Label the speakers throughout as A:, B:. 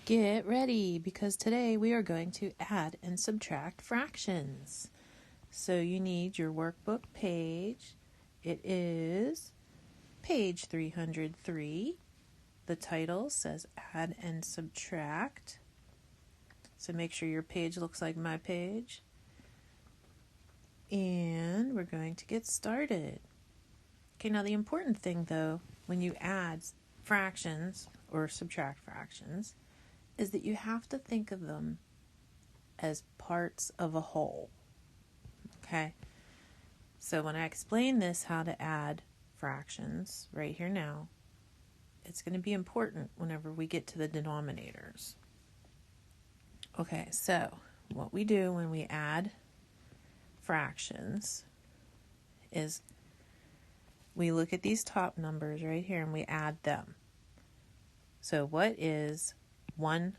A: Get ready, because today we are going to add and subtract fractions. So you need your workbook page. It is page 303. The title says Add and Subtract. So make sure your page looks like my page. And we're going to get started. Okay, now the important thing though, when you add fractions or subtract fractions, is that you have to think of them as parts of a whole. Okay? So when I explain this, how to add fractions right here now, it's going to be important whenever we get to the denominators. Okay, so what we do when we add fractions is we look at these top numbers right here and we add them. So what is 1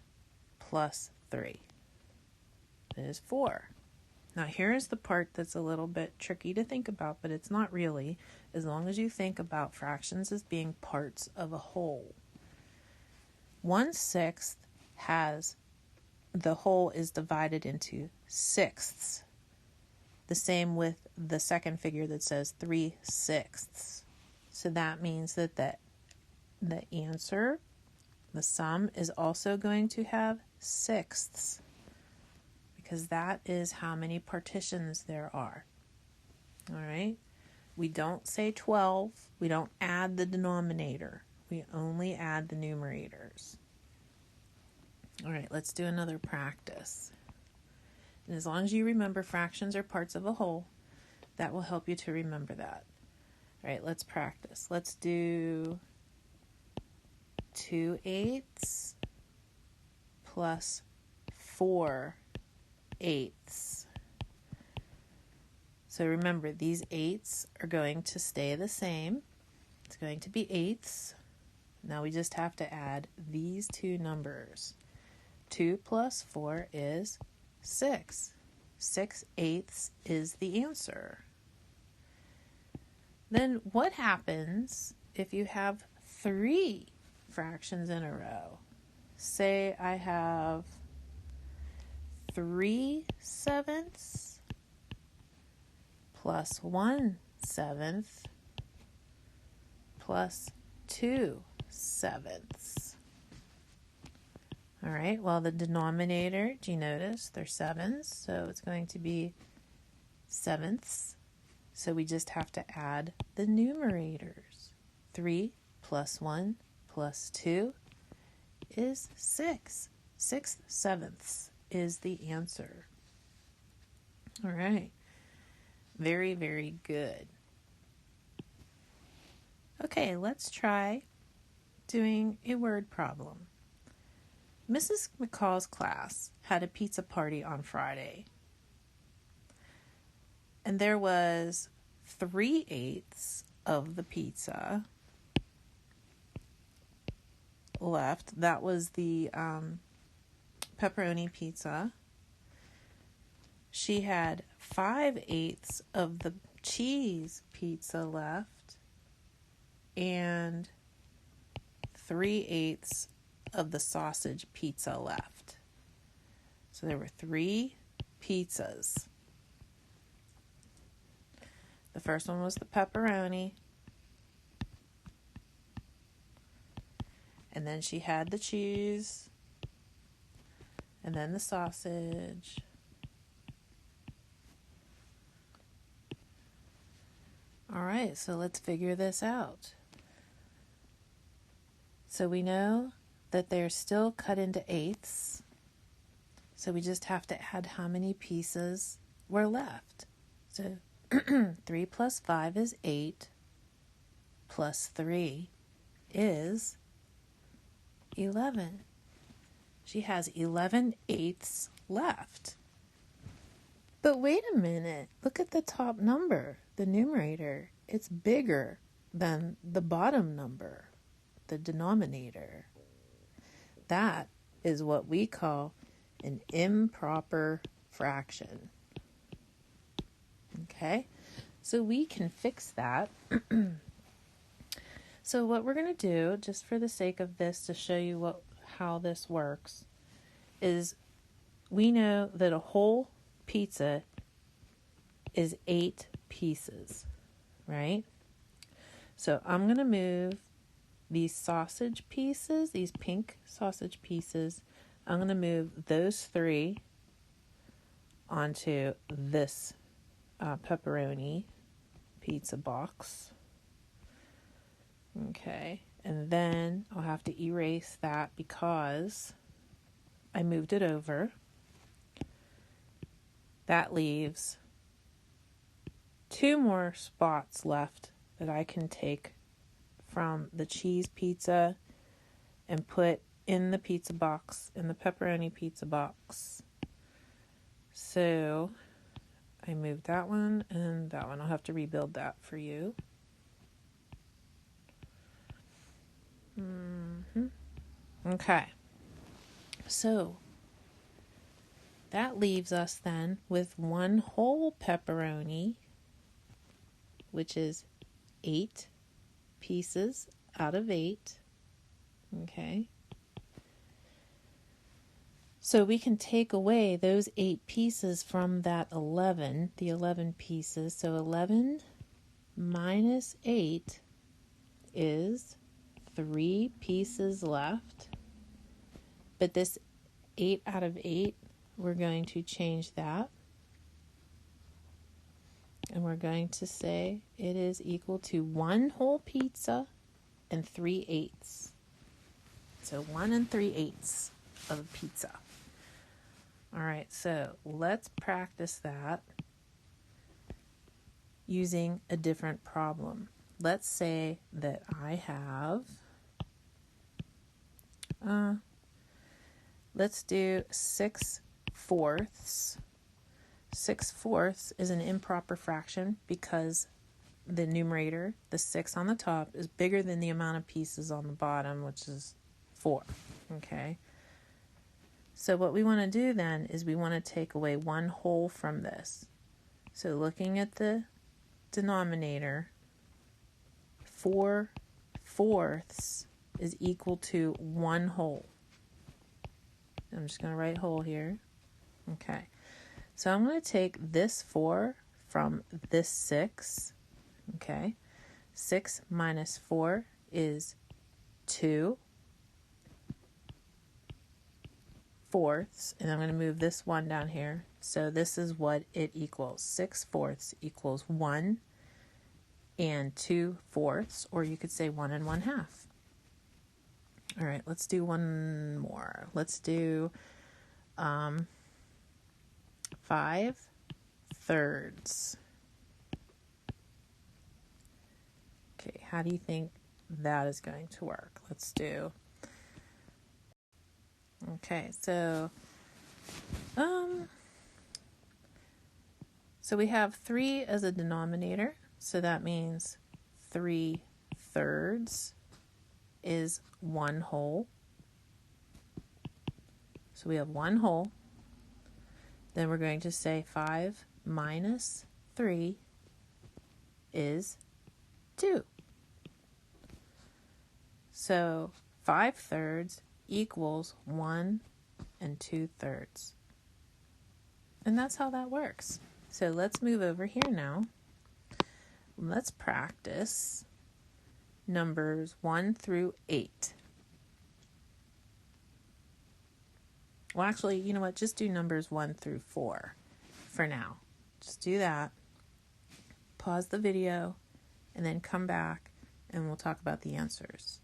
A: plus 3? It is 4. Now here is the part that's a little bit tricky to think about, but it's not really, as long as you think about fractions as being parts of a whole. 1/6 has, the whole is divided into sixths. The same with the second figure that says 3/6. So that means that the answer, the sum, is also going to have sixths, because that is how many partitions there are. All right? We don't say 12. We don't add the denominator. We only add the numerators. All right, let's do another practice. And as long as you remember fractions are parts of a whole, that will help you to remember that. All right, let's practice. Let's do 2/8 plus 4/8. So remember, these eighths are going to stay the same. It's going to be eighths. Now we just have to add these two numbers. 2 plus 4 is 6. 6/8 is the answer. Then what happens if you have 3 fractions in a row? Say I have 3/7 plus 1/7 plus 2/7. All right, well, the denominator, do you notice? They're sevens, so it's going to be sevenths. So we just have to add the numerators. 3 plus 1 plus 2 is 6. 6/7 is the answer. All right. Very, very good. Okay, let's try doing a word problem. Mrs. McCall's class had a pizza party on Friday. And there was 3/8 of the pizza left. That was the pepperoni pizza. She had 5/8 of the cheese pizza left and 3/8 of the sausage pizza left. So there were 3 pizzas. The first one was the pepperoni. And then she had the cheese. And then the sausage. All right, so let's figure this out. So we know that they're still cut into eighths. So we just have to add how many pieces were left. So 3 plus 5 is 8, plus 3 is 11. She has 11/8 left. But wait a minute, look at the top number, the numerator. It's bigger than the bottom number, the denominator. That is what we call an improper fraction. Okay, so we can fix that. So what we're going to do, just for the sake of this, to show you how this works is we know that a whole pizza is 8 pieces, right? So I'm going to move these sausage pieces, these pink sausage pieces, I'm going to move those 3 onto this pepperoni pizza box. Okay, and then I'll have to erase that because I moved it over. That leaves 2 more spots left that I can take from the cheese pizza and put in the pizza box, in the pepperoni pizza box. So I moved that one and that one. I'll have to rebuild that for you. Okay. So that leaves us then with 1 whole pepperoni, which is 8 pieces out of 8. Okay. So we can take away those 8 pieces from that 11, the 11 pieces. So 11 minus 8 is 3 pieces left. But this 8 out of 8, we're going to change that. And we're going to say it is equal to 1 whole pizza and 3/8. So 1 3/8 of a pizza. All right, so let's practice that using a different problem. Let's say that I have, let's do 6/4. 6/4 is an improper fraction because the numerator, the 6 on the top, is bigger than the amount of pieces on the bottom, which is 4. Okay. So what we want to do then is we want to take away 1 whole from this. So looking at the denominator, 4/4 is equal to 1 whole. I'm just going to write whole here. Okay. So I'm going to take this 4 from this 6. Okay. 6 minus 4 is 2/4. And I'm going to move this 1 down here. So this is what it equals. 6/4 equals 1 and 2/4, or you could say 1 1/2. All right, let's do one more. Let's do 5/3. Okay, how do you think that is going to work? Let's do. Okay, so we have 3 as a denominator, so that means 3/3 is 1 whole. So we have 1 whole. Then we're going to say 5 minus 3 is 2. So 5/3 equals 1 2/3. And that's how that works. So let's move over here now. Let's practice numbers 1 through 8. Well, actually, you know what? Just do numbers 1 through 4 for now. Just do that. Pause the video and then come back and we'll talk about the answers.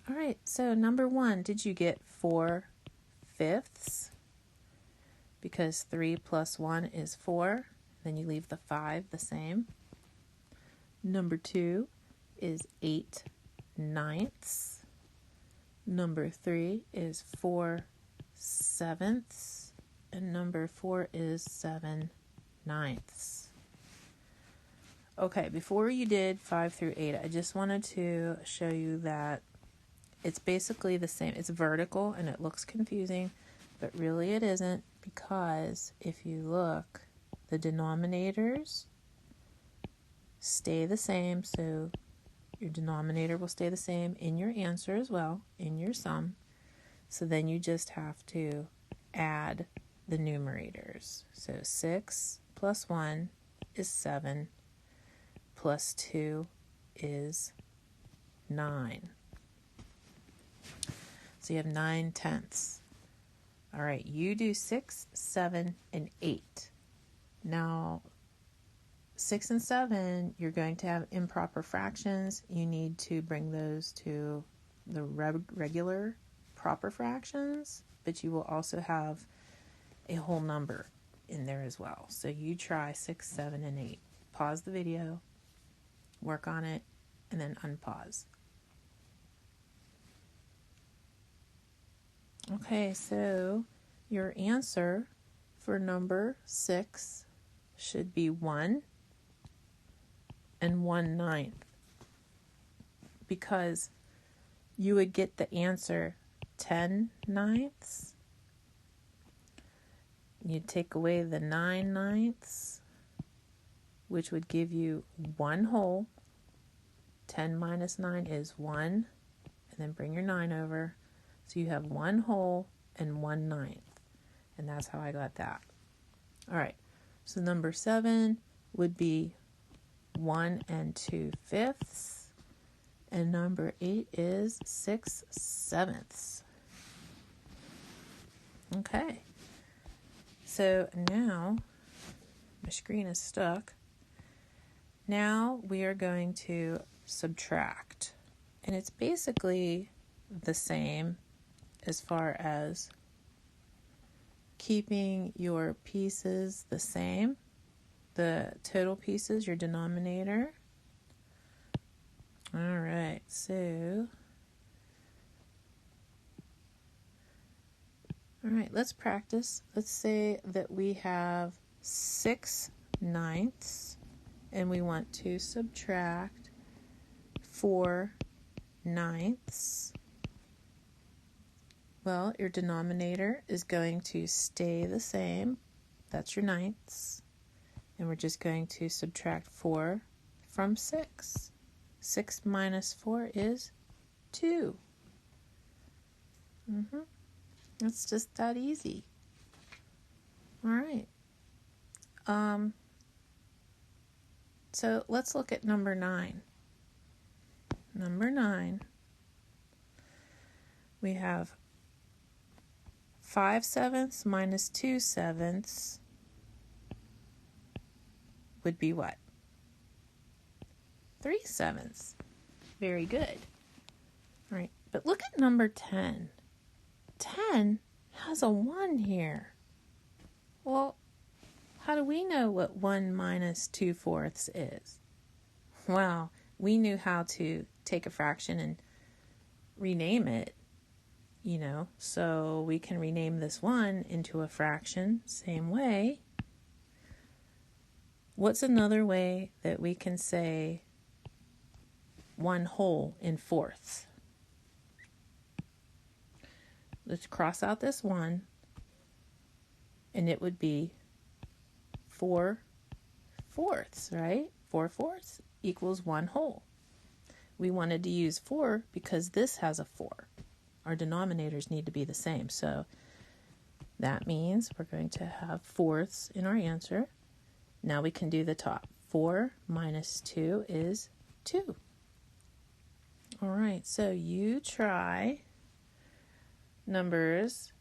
A: All right, so number 1, did you get 4/5? Because 3 plus 1 is 4. Then you leave the 5 the same. Number 2 is 8/9. Number 3 is 4/7. And number 4 is 7/9. Okay, before you did 5 through 8, I just wanted to show you that it's basically the same. It's vertical and it looks confusing, but really it isn't, because if you look, the denominators stay the same. So your denominator will stay the same in your answer as well, in your sum. So then you just have to add the numerators. So 6 plus 1 is 7, plus 2 is 9. So you have 9/10. All right, you do 6, 7, and 8. Now, 6 and 7, you're going to have improper fractions. You need to bring those to the regular proper fractions, but you will also have a whole number in there as well. So you try 6, 7, and 8. Pause the video, work on it, and then unpause. Okay, so your answer for number 6 should be 1 and 1/9, because you would get the answer 10/9. You'd take away the 9/9, which would give you 1 whole. 10 minus 9 is 1, and then bring your 9 over. So you have 1 whole and 1/9, and that's how I got that. All right, so number 7 would be 1 2/5, and number 8 is 6/7. Okay, so now my screen is stuck. Now we are going to subtract, and it's basically the same as far as keeping your pieces the same, the total pieces, your denominator. All right, so let's practice. Let's say that we have 6/9, and we want to subtract 4/9. Well, your denominator is going to stay the same. That's your 9ths. And we're just going to subtract 4 from 6. 6 minus 4 is 2. That's just that easy. All right. So let's look at number 9. Number 9, we have 5/7 minus 2/7 would be what? 3/7. Very good. All right, but look at number 10. 10 has a 1 here. Well, how do we know what 1 minus 2/4 is? Well, we knew how to take a fraction and rename it, so we can rename this 1 into a fraction, same way. What's another way that we can say 1 whole in 4ths? Let's cross out this 1, and it would be 4/4, right? 4/4 equals 1 whole. We wanted to use 4 because this has a 4. Our denominators need to be the same, so that means we're going to have 4ths in our answer. Now we can do the top. 4 minus 2 is 2. All right, so you try numbers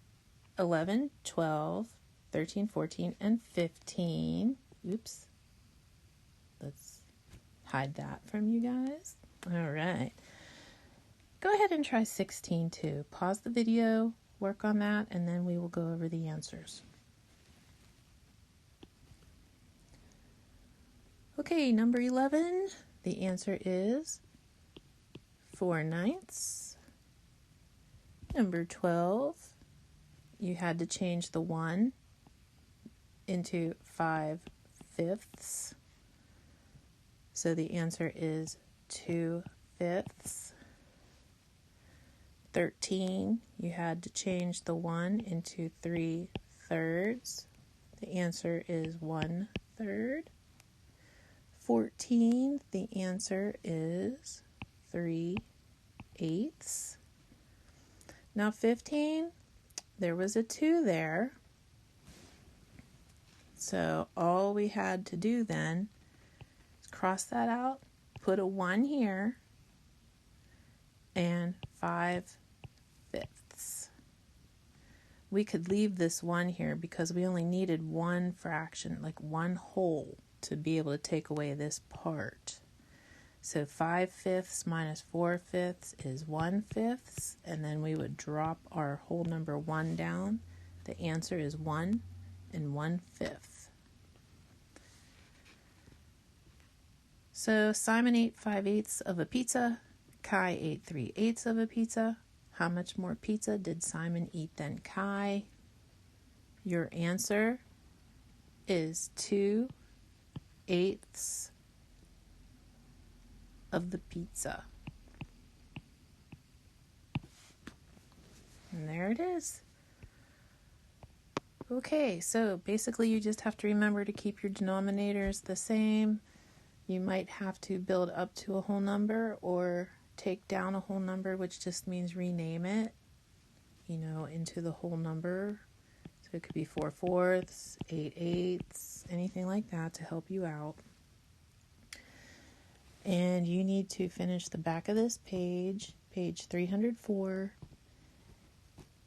A: 11, 12, 13, 14, and 15. Oops. Let's hide that from you guys. All right. Go ahead and try 16 too. Pause the video, work on that, and then we will go over the answers. Okay, number 11, the answer is 4/9. Number 12, you had to change the 1 into 5/5. So the answer is 2/5. 13, you had to change the 1 into 3/3. The answer is 1/3. 14, the answer is 3/8. Now 15, there was a 2 there. So all we had to do then is cross that out, put a 1 here, and 5/5. We could leave this 1 here because we only needed one fraction, like one whole, to be able to take away this part. So 5/5 minus 4/5 is 1/5, and then we would drop our whole number 1 down. The answer is 1 1/5. So Simon ate 5/8 of a pizza. Kai ate 3/8 of a pizza. How much more pizza did Simon eat than Kai? Your answer is 2/8 of the pizza. And there it is. Okay, so basically you just have to remember to keep your denominators the same. You might have to build up to a whole number or take down a whole number, which just means rename it, into the whole number. So it could be 4/4, 8/8, anything like that to help you out. And you need to finish the back of this page, page 304,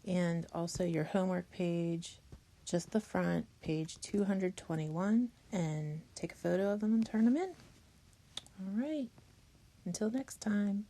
A: and also your homework page, just the front, page 221, and take a photo of them and turn them in. All right. Until next time.